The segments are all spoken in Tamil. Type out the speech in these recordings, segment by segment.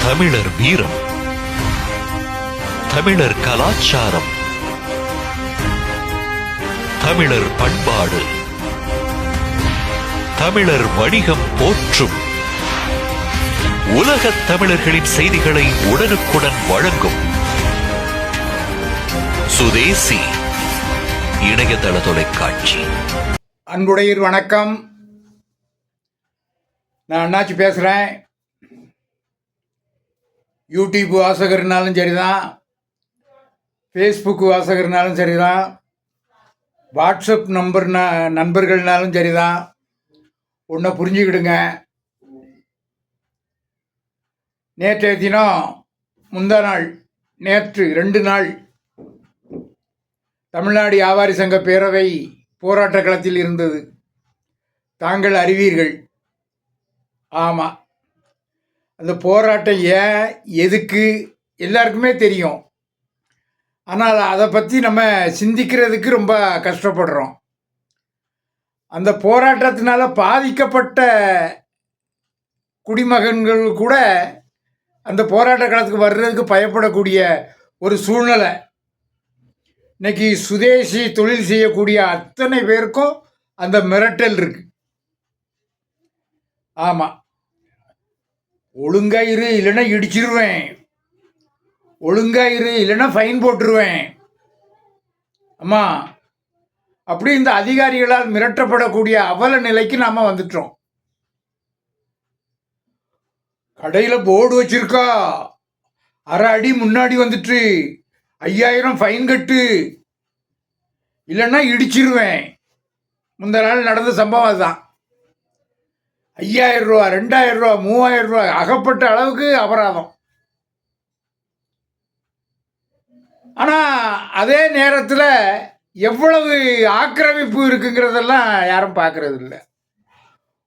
தமிழர் வீரம், தமிழர் கலாச்சாரம், தமிழர் பண்பாடு, தமிழர் வணிகம் போற்றும் உலகத் தமிழர்களின் செய்திகளை உடனுக்குடன் வழங்கும் சுதேசி இணையதள தொலைக்காட்சி. அன்புடையர் வணக்கம். நான் அண்ணாச்சி பேசுகிறேன். யூடியூப் வாசகர்னாலும் சரிதான், ஃபேஸ்புக் வாசகர்னாலும் சரிதான், வாட்ஸ்அப் நண்பர்கள்னாலும் சரிதான். ஒன்றை புரிஞ்சுக்கிடுங்க. நேற்றைய தினம் முந்தா நாள் நேற்று 2 நாள் தமிழ்நாடு வியாபாரி சங்க பேரவை போராட்ட களத்தில் இருந்தது. தாங்கள் அறிவீர்கள். ஆமாம், அந்த போராட்டம் ஏன் எதுக்கு எல்லாருக்குமே தெரியும். ஆனால் அதை பற்றி நம்ம சிந்திக்கிறதுக்கு ரொம்ப கஷ்டப்படுறோம். அந்த போராட்டத்தினால பாதிக்கப்பட்ட குடிமகன்கள் கூட அந்த போராட்ட காலத்துக்கு வர்றதுக்கு பயப்படக்கூடிய ஒரு சூழ்நிலை இன்னைக்கு சுதேசி தொழில் செய்யக்கூடிய அத்தனை பேருக்கும் அந்த மிரட்டல் இருக்கு. ஆமாம், ஒழுங்காயிரு இல்லைன்னா இடிச்சிருவேன், ஒழுங்காயிரு இல்லைன்னா ஃபைன் போட்டுருவேன். அம்மா, அப்படி இந்த அதிகாரிகளால் மிரட்டப்படக்கூடிய அவல நிலைக்கு நாம் வந்துட்டோம். கடையில் போர்டு வச்சிருக்கா, அரை அடி முன்னாடி வந்துட்டு 5000 ஃபைன் கட்டு இல்லைன்னா இடிச்சிருவேன். முந்த நாள் நடந்த சம்பவம் அதுதான். 5000 ரூபா, 2000 ரூபா, 3000 ரூபா, அகப்பட்ட அளவுக்கு அபராதம். ஆனால் அதே நேரத்தில் எவ்வளவு ஆக்கிரமிப்பு இருக்குங்கிறதெல்லாம் யாரும் பார்க்கறது இல்லை.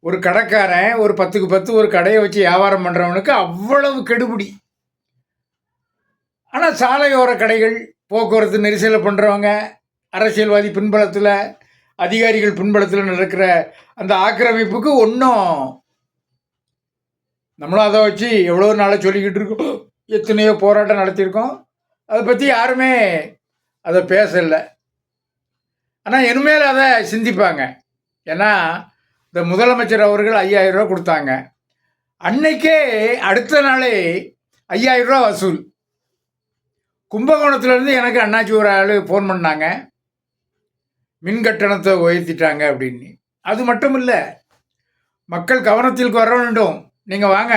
ஒரு கடைக்காரன் ஒரு 10க்கு 10 ஒரு கடையை வச்சு வியாபாரம் பண்ணுறவனுக்கு அவ்வளவு கெடுபிடி. ஆனால் சாலையோர கடைகள், போக்குவரத்து நெரிசலை பண்ணுறவங்க, அரசியல்வாதி பின்பலத்தில், அதிகாரிகள் பின்பலத்தில் நடக்கிற அந்த ஆக்கிரமிப்புக்கு ஒன்றும் நம்மளும் அதை வச்சு எவ்வளோ நாளாக சொல்லிக்கிட்டு இருக்கோம். எத்தனையோ போராட்டம் நடத்தியிருக்கோம். அதை பற்றி யாருமே அதை பேசலை. ஆனால் இனிமேல் அதை சிந்திப்பாங்க. ஏன்னா இந்த முதலமைச்சர் அவர்கள் 5000 ரூபா கொடுத்தாங்க. அன்னைக்கே அடுத்த நாளே 5000 ரூபா வசூல். கும்பகோணத்துலேருந்து எனக்கு அண்ணாச்சி ஒரு ஆள் ஃபோன் பண்ணாங்க, மின் கட்டணத்தை உயர்த்திட்டாங்க அப்படின்னு. அது மட்டும் இல்லை, மக்கள் கவனத்திற்கு வர வேண்டும். நீங்கள் வாங்க,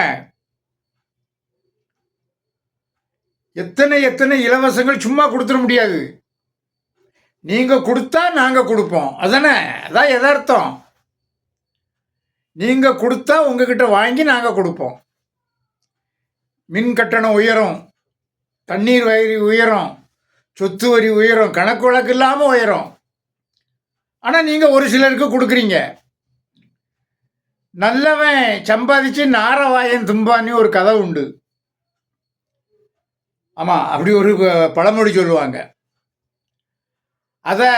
எத்தனை இலவசங்கள் சும்மா கொடுத்துட முடியாது. நீங்கள் கொடுத்தா நாங்கள் கொடுப்போம். அதானே, அதான் யதார்த்தம். நீங்கள் கொடுத்தா உங்ககிட்ட வாங்கி நாங்கள் கொடுப்போம். மின் கட்டணம் உயரும், தண்ணீர் வரி உயரும், சொத்து வரி உயரும், கணக்கு வழக்கு இல்லாமல் உயரும். ஆனால் நீங்கள் ஒரு சிலருக்கு கொடுக்குறீங்க. நல்லவன் சம்பாதிச்சு நாரவாயன் தும்பான்னு ஒரு கதை உண்டு. ஆமாம், அப்படி ஒரு பழமொழி சொல்லுவாங்க. அதை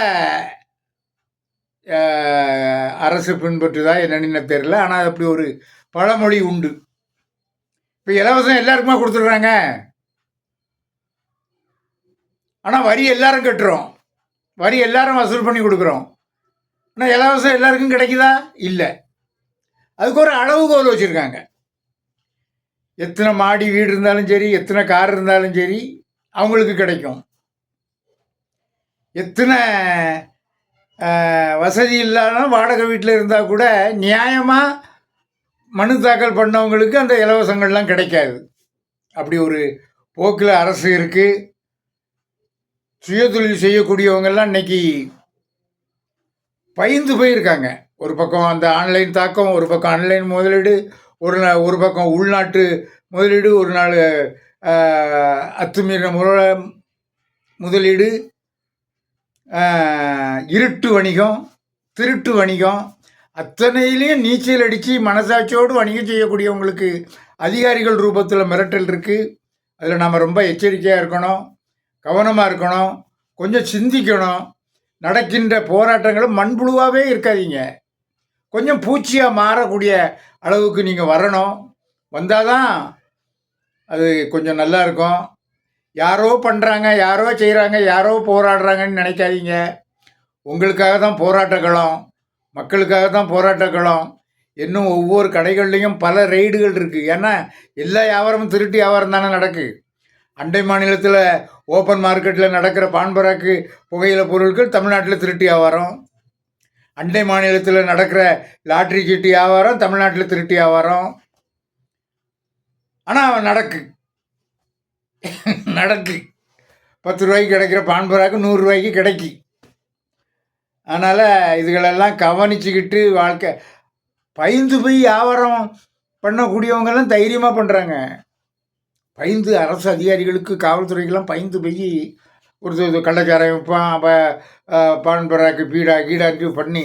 அரசு பின்பற்றுதா என்னன்னு தெரியல, ஆனால் அப்படி ஒரு பழமொழி உண்டு. இப்போ இலவசம் எல்லாருக்குமா கொடுத்துட்றாங்க. ஆனால் வரி எல்லாரும் கட்டுறோம், வரி எல்லாரும் வசூல் பண்ணி கொடுக்குறோம். ஆனால் இலவசம் எல்லாருக்கும் கிடைக்குதா? இல்லை. அதுக்கு ஒரு அளவுகோல் வச்சுருக்காங்க. எத்தனை மாடி வீடு இருந்தாலும் சரி, எத்தனை கார் இருந்தாலும் சரி அவங்களுக்கு கிடைக்கும். எத்தனை வசதி இல்லாமல் வாடகை வீட்டில் இருந்தால் கூட நியாயமாக மனு தாக்கல் பண்ணவங்களுக்கு அந்த இலவசங்கள்லாம் கிடைக்காது. அப்படி ஒரு போக்கில் அரசு இருக்குது. சுயதொழில் செய்யக்கூடியவங்கெல்லாம் இன்னைக்கு பயந்து போயிருக்காங்க. ஒரு பக்கம் அந்த ஆன்லைன் தாக்கம், ஒரு பக்கம் ஆன்லைன் முதலீடு, ஒரு பக்கம் உள்நாட்டு முதலீடு, ஒரு நாள் அத்துமீறின முதலீடு, இருட்டு வணிகம், திருட்டு வணிகம், அத்தனையிலையும் நீச்சல் அடித்து மனசாட்சியோடு வணிகம் செய்யக்கூடியவங்களுக்கு அதிகாரிகள் ரூபத்தில் மிரட்டல் இருக்குது. அதில் நாம் ரொம்ப எச்சரிக்கையாக இருக்கணும், கவனமாக இருக்கணும், கொஞ்சம் சிந்திக்கணும். நடக்கின்ற போராட்டங்களும் மண்புழுவாகவே இருக்காதீங்க. கொஞ்சம் பூச்சியாக மாறக்கூடிய அளவுக்கு நீங்கள் வரணும். வந்தால் தான் அது கொஞ்சம் நல்லா இருக்கும். யாரோ பண்ணுறாங்க, யாரோ செய்கிறாங்க, யாரோ போராடுறாங்கன்னு நினைக்காதீங்க. உங்களுக்காக தான் போராட்ட களம், மக்களுக்காக தான் போராட்ட களம். இன்னும் ஒவ்வொரு கடைகள்லையும் பல ரெய்டுகள் இருக்குது. ஏன்னா எல்லா வியாபாரமும் திருட்டு வியாபாரம் தானே நடக்கு. அண்டை மாநிலத்தில் ஓப்பன் மார்க்கெட்டில் நடக்கிற பான்பராக்கு புகையில பொருட்கள் தமிழ்நாட்டில் திருட்டு வியாபாரம். அண்டை மாநிலத்தில் நடக்கிற லாட்ரி சீட்டு வியாபாரம் தமிழ்நாட்டில் திருட்டு வியாபாரம். ஆனால் நடக்கு 10 ரூபாய்க்கு கிடைக்கிற பான்பராக்கு 100 ரூபாய்க்கு கிடைக்கி. அதனால் இதுகளெல்லாம் கவனிச்சுக்கிட்டு வாழ்க்கை பயந்து போய் வியாபாரம் பண்ணக்கூடியவங்கெல்லாம் தைரியமாக பண்ணுறாங்க. பயந்து அரசு அதிகாரிகளுக்கு காவல்துறைக்கெல்லாம் பயந்து போய் ஒரு கள்ளச்சாராயம் விற்பான், அப்போ பான்பராக்கு கீடாக்கு பண்ணி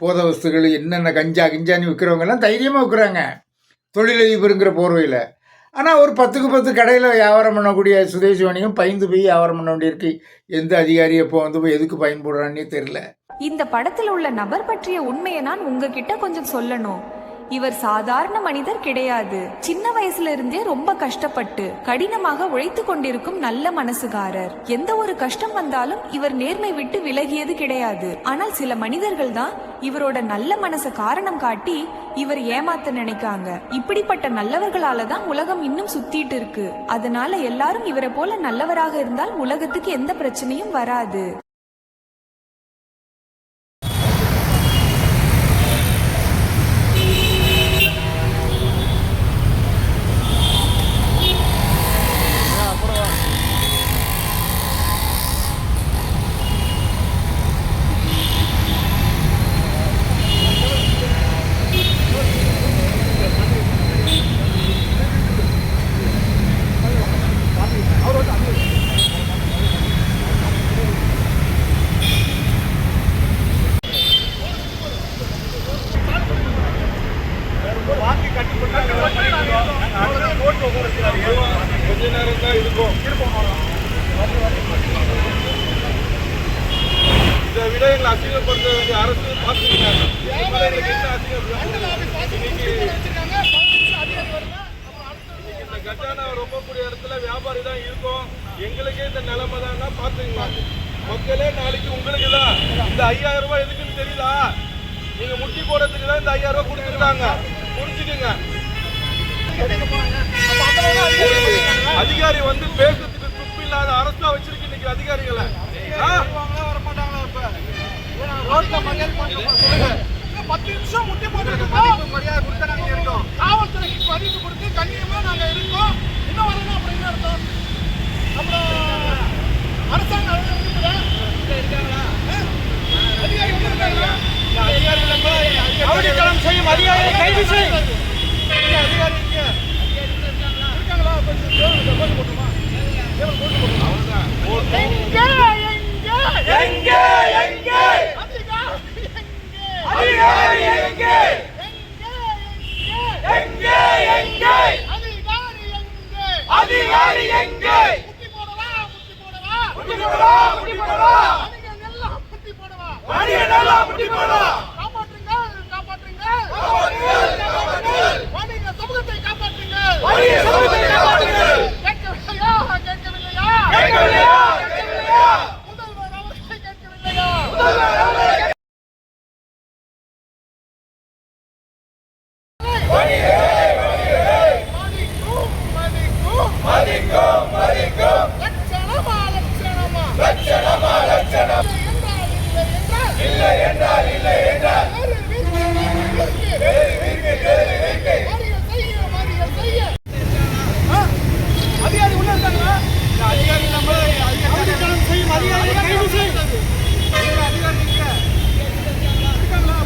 போத வஸ்துகள் என்னென்ன கிஞ்சான்னு விற்கிறவங்கெல்லாம் தைரியமாக விற்கிறாங்க தொழிலதிபருங்கிற போர்வையில். ஆனால் ஒரு 10க்கு 10 கடையில் வியாபாரம் பண்ணக்கூடிய சுதேசி வணிகம் பயந்து போய் வியாபாரம் பண்ண வேண்டியிருக்கு. எந்த அதிகாரி எப்போ போய் எதுக்கு பயன்படுறான்னே தெரியல. இந்த படத்தில் உள்ள நபர் பற்றிய உண்மையை நான் உங்ககிட்ட கொஞ்சம் சொல்லணும். இவர் சாதாரண மனிதர் கிடையாது. சின்ன வயசுல இருந்தே ரொம்ப கஷ்டப்பட்டு கடினமாக உழைத்து கொண்டிருக்கும் நல்ல மனசுகாரர். எந்த ஒரு கஷ்டம் வந்தாலும் இவர் நேர்மை விட்டு விலகியது கிடையாது. ஆனால் சில மனிதர்கள் தான் இவரோட நல்ல மனச காரணம் காட்டி இவர் ஏமாத்த நினைக்காங்க. இப்படிப்பட்ட நல்லவர்களால தான் உலகம் இன்னும் சுத்திட்டு இருக்கு. அதனால எல்லாரும் இவரை போல நல்லவராக இருந்தால் உலகத்துக்கு எந்த பிரச்சனையும் வராது. இதை விட எங்களை அசிங்கப்படுத்த வேண்டிய அரசு பார்த்துக்கிட்டாங்க. இந்த கஜானா ரொம்ப கூடிய இடத்துல வியாபாரி தான் இருக்கும். எங்களுக்கே இந்த நிலைமை தான் பார்த்துக்கலாம். மக்களே நாளைக்கு உங்களுக்கு தான் இந்த 5000 ரூபாய் எதுக்குன்னு தெரியல. நீங்க முட்டி போடுறதுக்கு தான் இந்த 5000 ரூபாய் கொடுத்துருக்காங்க. புரிஞ்சுக்குங்க. அதிகாரி வந்து பேசுறதுக்கு துப்பு இல்லாத அரசா வச்சிருக்கு இன்னைக்கு அதிகாரிகளை. பத்து நிமிஷம் முட்டி போட்டு மரியாதை கொடுத்து நாங்க இருக்கோம். காவல்துறைக்கு பதிவு கொடுத்து கண்ணியமா நாங்க இருக்கோம். இன்னும் வரணும் அப்படின்னு அர்த்தம். அப்புறம் அரசாங்கம் அதிகாரிகள் செய்யும் அதிகாரிகளை கைது செய்யும். அதிகாரி இருக்காங்களா? போட்டுமா அதிகாரி எங்கே? முட்டி போடவா காப்பாற்றுங்கள். வணிக சமூகத்தை காப்பாற்றுங்கள். கேட்கவில்லையா? முதல்வர் அவர்களை கேட்கவில்லையா? அதிகாரி உள்ள இருக்காங்களா? அதிகாரி நம்ம செய்யும் அதிகாரிகளை கைது செய்யும். அதிகாரி இருக்காங்களா?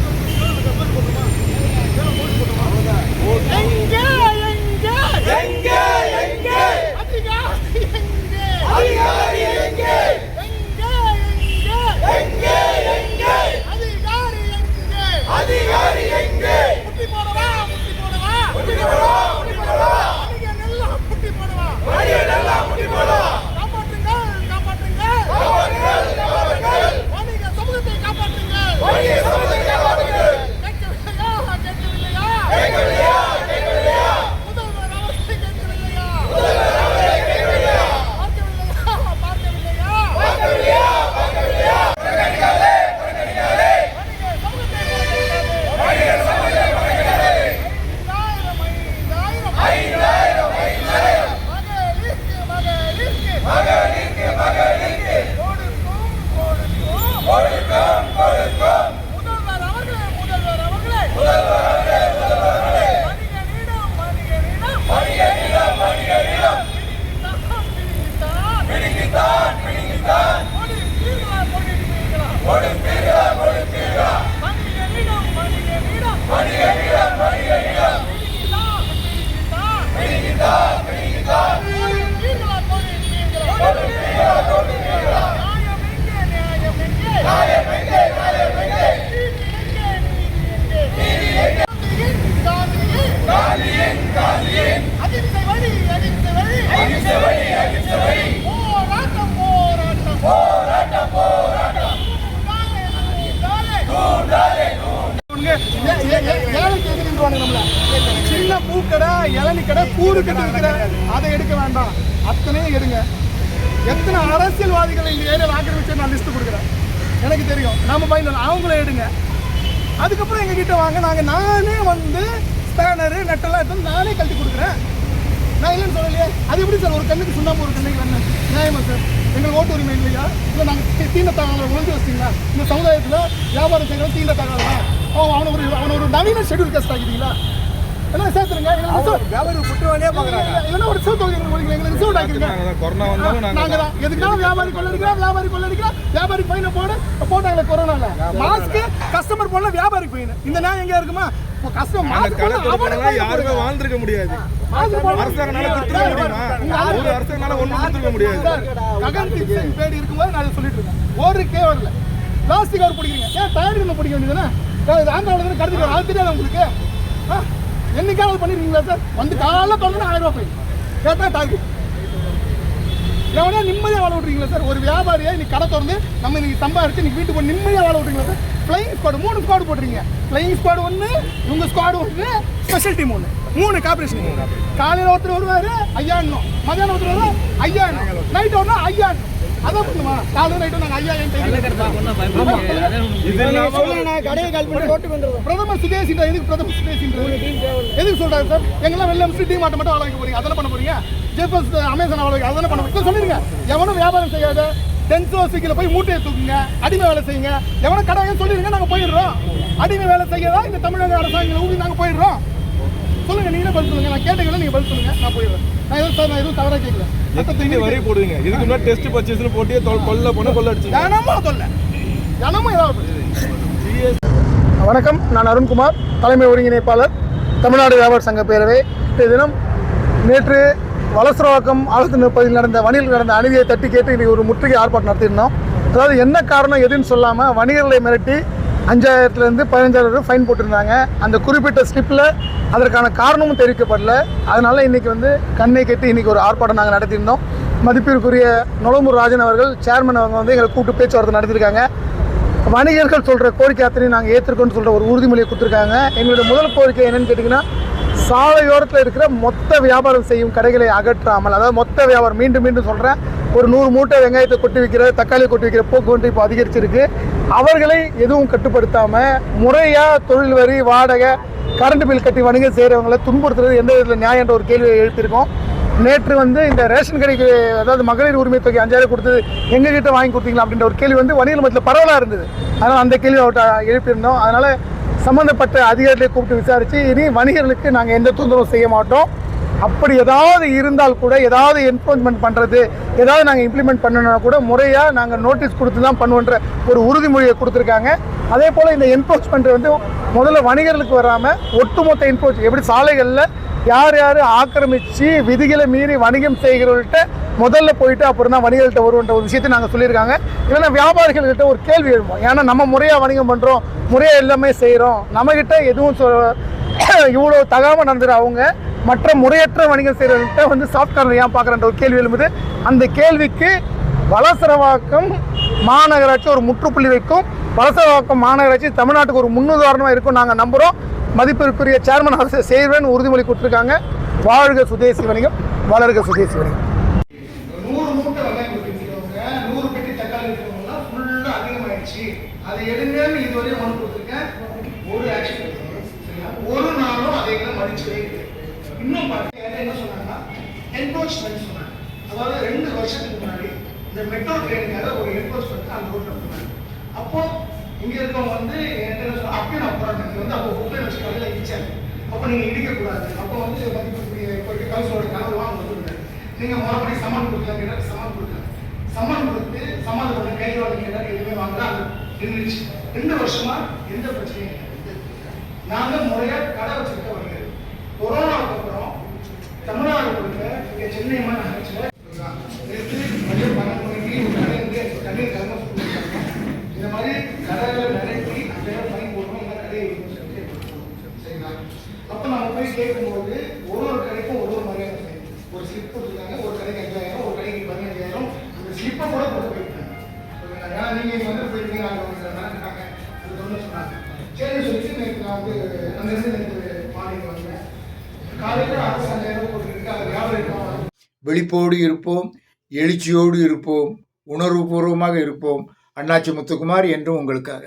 ஏழைக்கு எதிர்வானுங்க நம்மள. சின்ன பூக்கடை, இளநீ கடை, கூறு கட்டு இருக்கிற அதை எடுக்க வேண்டாம், அத்தனையும் எடுங்க. எத்தனை அரசியல்வாதிகள் இந்த ஏரியாவில் ஆக்கிரமிச்சு நான் லிஸ்ட் கொடுக்குறேன், எனக்கு தெரியும். நம்ம பையன் அவங்கள எடுங்க. அதுக்கப்புறம் எங்ககிட்ட வாங்க, நானே வந்து ஸ்பேனரு நெட்டெல்லாம் எடுத்து நானே கழட்டி கொடுக்குறேன். நான் இல்லைன்னு சொல்லலையே. அது எப்படி சார் ஒரு கண்ணுக்கு சுண்ணாம்பு ஒரு கண்ணுக்கு வேணும்? நியாயமா சார்? எங்களுக்கு ஓட்டு உரிமை இல்லையா? இல்லை நாங்கள் தீண்ட தகவலை ஒழிஞ்சு வச்சிங்களா? இந்த சமுதாயத்தில் வியாபாரம் செய்யணும் தீண்ட தகவலா? அவனை ஒரு நவீன ஷெட்யூல் கேஸ்ட் ஆகிட்டீங்களா? எல்லாம் சேர்த்துருங்க. வியாபாரி குற்றவாளியாக பார்க்குறாங்க. இல்லைன்னா ஒரு ரிசர்வ் தொகுதி எங்களுக்கு ரிசர்வ் ஆக்கிருங்க. நாங்கள் தான் எதுக்காக வியாபாரி கொள்ளடிக்கிறோம், வியாபாரி ஃபைனை போட்டாங்களே கொரோனாவில். மாஸ்க்கு கஸ்டமர் போடல, வியாபாரி ஃபைன். இந்த நியாயம் எங்கேயா இருக்குமா? யாருமே வாழ்ந்திருக்க முடியாது. அரசாங்கனால ஒன்றும் முடியாது. ககன் கிச்சன் பேடி இருக்கும்போது நான் சொல்லிட்டு இருக்கேன், ஒரு கேவரில் பிளாஸ்டிக் கவர் பிடிக்கிறீங்க, ஏன் டயர் பிடிக்க வேண்டியதுதானே? ஆந்திராவில் கடத்திட்டு அது தெரியாது உங்களுக்கு? என்னைக்காவது பண்ணிருக்கீங்களா சார்? வந்து காலைல தொடர்ந்து 1000 ரூபாய் ஃபைன் கேட்டா டார்கெட். எவனே நிம்மதியாக வாழ விட்றீங்களா சார்? ஒரு வியாபாரியை இன்னைக்கு கடை திறந்து நம்ம இன்னைக்கு சம்பாரிச்சு இன்னைக்கு வீட்டுக்கு போய் நிம்மதியாக வாழ விட்றீங்களா சார்? ஃப்ளைங் ஸ்குவாடு 3 ஸ்குவாடு போட்டுறீங்க. ஃப்ளைங் ஸ்குவாடு 1, இவங்க ஸ்குவாடு 1, ஸ்பெஷல் டீம் 1, 3 கார்பரேஷன். காலையில் ஒருத்தர் வருவார் 5000, மதியானம் ஒருத்தர் வருவார் 5000, நைட் ஒன்றா 5000. அதான் பண்ணுமா? காலையில் நைட்டு நாங்கள் 5000 பிரதமர் சுதேசின்ற எதுக்கு பிரதமர் சுதேசின்ற எதுக்கு சொல்றாரு சார்? எங்கெல்லாம் வெளில டீ மாட்ட மட்டும் ஆளாக்க போறீங்க, அதெல்லாம் பண்ண போறீங்க. ஜெஃபர்ஸ் அமேசான் ஆளாக்க அதெல்லாம் பண்ண போறீங்க. சொல்லிடுங்க, எவனும் வியாபாரம் செய்யாத டென்சோசிக்கில் போய் மூட்டையை தூக்குங்க, அடிமை வேலை செய்யுங்க. எவனும் கடை சொல்லிடுங்க, நாங்கள் போயிடுறோம். அடிமை வேலை செய்யதான் இந்த தமிழக அரசாங்கம் ஊதி நாங்கள் போயிடுறோம். சொல்லுங்க, நீங்களே பதில் சொல்லுங்க. நான் கேட்டீங்கன்னா நீங்க பதில் சொல்லுங்க, நான் போயிடுறேன். நான் எதுவும் தவறாக கேட்கல. வரி போடுவீங்க. இதுக்கு முன்னாடி டெஸ்ட் பர்ச்சேஸ்னு போட்டு கொள்ள அடிச்சு தினமும் ஏதாவது. வணக்கம், நான் அருண்குமார், தலைமை ஒருங்கிணைப்பாளர், தமிழ்நாடு வியாபார சங்க பேரவை. இன்றைய தினம் நேற்று வலசரவாக்கம் ஆலோசனை பகுதியில் நடந்த வணிகர்கள் நடந்த அநீதியை தட்டி கேட்டு இன்றைக்கி ஒரு முற்றுகை ஆர்ப்பாட்டம் நடத்தியிருந்தோம். அதாவது என்ன காரணம் எதுன்னு சொல்லாமல் வணிகர்களை மிரட்டி 5000லேருந்து 15000 ஃபைன் போட்டிருந்தாங்க. அந்த குறிப்பிட்ட ஸ்லிப்பில் அதற்கான காரணமும் தெரிவிக்கப்படல. அதனால் இன்றைக்கி வந்து கண்ணை கட்டி இன்றைக்கி ஒரு ஆர்ப்பாட்டம் நாங்கள் நடத்தியிருந்தோம். மதிப்பிற்குரிய நொளம்பூர் ராஜன் அவர்கள் சேர்மன் அவங்க வந்து எங்களை கூப்பிட்டு பேச்சுவார்த்தை நடத்தியிருக்காங்க. வணிகர்கள் சொல்கிற கோரிக்கை அத்தனையும் நாங்கள் ஏற்றுக்கொண்டு சொல்கிற ஒரு உறுதிமொழியை கொடுத்துருக்காங்க. எங்களுடைய முதல் கோரிக்கை என்னென்னு கேட்டிங்கன்னா, சாலையோரத்தில் இருக்கிற மொத்த வியாபாரம் செய்யும் கடைகளை அகற்றாமல், அதாவது மொத்த வியாபாரம், மீண்டும் சொல்கிறேன், ஒரு 100 மூட்டை வெங்காயத்தை கொட்டி விற்கிற, தக்காளி கொட்டி விற்கிற போக்குவரத்து இப்போ அதிகரிச்சிருக்கு. அவர்களை எதுவும் கட்டுப்படுத்தாமல் முறையாக தொழில் வரி, வாடகை, கரண்ட் பில் கட்டி வணிகம் செய்கிறவங்களை துன்புறுத்துறது எந்த விதத்தில் நியாயம் என்ற ஒரு கேள்வியை எழுப்பியிருக்கோம். நேற்று வந்து இந்த ரேஷன் கடைக்கு, அதாவது மகளிர் உரிமை தொகை 5000 கொடுத்தது எங்ககிட்ட வாங்கி கொடுத்தீங்களா அப்படின்ற ஒரு கேள்வி வந்து வணிகர் மத்தியில் பரவலாக இருந்தது. அதனால் அந்த கேள்வி அவர்கிட்ட எழுப்பியிருந்தோம். அதனால் சம்மந்தப்பட்ட அதிகாரிகளை கூப்பிட்டு விசாரித்து இனி வணிகர்களுக்கு நாங்கள் எந்த தொந்தரவும் செய்ய மாட்டோம். அப்படி ஏதாவது இருந்தால் கூட, ஏதாவது என்ஃபோர்ஸ்மெண்ட் பண்ணுறது, ஏதாவது நாங்கள் இம்ப்ளிமெண்ட் பண்ணணும்னா கூட முறையாக நாங்கள் நோட்டீஸ் கொடுத்து தான் பண்ணுவோன்ற ஒரு உறுதிமொழியை கொடுத்துருக்காங்க. அதே போல் இந்த என்ஃபோர்ஸ்மெண்ட் வந்து முதல்ல வணிகர்களுக்கு வராமல் ஒட்டுமொத்த என்ஃபோர்ஸ், எப்படி சாலைகளில் யார் யார் ஆக்கிரமித்து விதிகளை மீறி வணிகம் செய்கிறவர்கள்ட்ட முதல்ல போயிட்டு அப்புறம் தான் வணிகர்கள்ட்ட வருவன்ற ஒரு விஷயத்தை நாங்கள் சொல்லியிருக்காங்க. இல்லைன்னா வியாபாரிகள்கிட்ட ஒரு கேள்வி எழுப்போம். ஏன்னா நம்ம முறையாக வணிகம் பண்ணுறோம், முறையாக எல்லாமே செய்கிறோம், நம்மகிட்ட எதுவும் இவ்வளோ தகாமல் நடந்துடும், அவங்க மற்ற முறையற்ற வணிகம் செய்கிறவர்கள்ட்ட வந்து சாஃப்ட் கார்னர் ஏன் பார்க்குறன்ற ஒரு கேள்வி எழும்புது. அந்த கேள்விக்கு வலசரவாக்கம் மாநகராட்சி ஒரு முற்றுப்புள்ளி வைக்கும். வலசரவாக்கம் மாநகராட்சி தமிழ்நாட்டுக்கு ஒரு முன்னுதாரணமாக இருக்கும் நாங்கள் நம்புகிறோம். மதிப்பிற்குரிய சேர்மன் அரசு செய்வேன் உறுதிமொழி கொடுத்துருக்காங்க. வாழ்க சுதேசி வணிகம், வளர்க சுதேசி வணிகம். 100 மூட்டை வெங்காயம் கொடுத்துருக்கவங்க, 100 பெட்டி தக்காளி இருக்கிறவங்கலாம் ஃபுல்லாக அதிகமாகிடுச்சு, அதை எடுங்கன்னு இதுவரையும் மனு கொடுத்துருக்கேன். ஒரு ஆக்ஷன் சரிங்களா? ஒரு நாளும் அதை மதிச்சதே இல்லை. இன்னும் பார்த்தீங்கன்னா என்ன சொன்னாங்கன்னா, என்ஃபோர்ஸ்மெண்ட் சொன்னாங்க. அதாவது 2 வருஷத்துக்கு முன்னாடி இந்த மெட்ரோ ட்ரெயினுக்காக ஒரு என்ஃபோர்ஸ்மெண்ட் அந்த ரோட்டில் பண்ணாங்க. அப்போ இங்கே இருக்கவங்க வந்து என்கிட்ட அப்பயும் நான் போராட்டம் வந்து அப்போ குப்பை வச்சு கடையில் இடிச்சாங்க. அப்போ நீங்கள் இடிக்கக்கூடாது. அப்போ வந்து மதிப்புக்குரிய கவுன்சிலோட கனவுலாம் அவங்க சொல்லுங்கள், நீங்கள் மறுபடி சம்மன் கொடுக்கலாம் கேட்டால் சம்மன் கொடுக்கலாம். சம்மன் கொடுத்து சம்மன் பண்ண கையில் வாங்க கேட்டால் எதுவுமே வாங்கினா அது நின்றுச்சு. 2 வருஷமா எந்த பிரச்சனையும் இல்லை. நாங்கள் முறையாக கடை வச்சுருக்க வருகிறது. கொரோனாவுக்கு அப்புறம் தமிழ்நாடு கொடுக்க இங்கே சென்னை நகராட்சியில் நேற்று மதியம் 12 மணிக்கு ஒரு கடை வந்து தண்ணீர் கலந்து இந்த மாதிரி கடைகளை நினைப்பி அந்த ஃபைன் போடுறோம். இந்த கடையை சரிங்களா? அப்போ நம்ம போய் கேட்கும்போது ஒரு கடைக்கும் ஒரு மாதிரியான ஃபைன். ஒரு ஸ்லிப் கொடுத்துருக்காங்க, ஒரு கடைக்கு 5000, ஒரு கடைக்கு 15000. அந்த ஸ்லிப்பை கூட போட்டு போயிட்டாங்க. ஏன்னா நீங்கள் இங்கே வந்து போயிருக்கீங்க, நாங்கள் மிரட்டாங்க, அது ஒன்று சொன்னாங்க. சரி சொல்லிட்டு நேற்று நான் வந்து அங்கிருந்து நேற்று மாநில வந்தேன். காலையில் அரசு அந்த இடம் போட்டுருக்கு, அது வியாபாரம். விழிப்போடு இருப்போம், எழுச்சியோடு இருப்போம், உணர்வுபூர்வமாக இருப்போம். அண்ணாச்சி முத்துக்குமார் என்றும் உங்களுக்காக.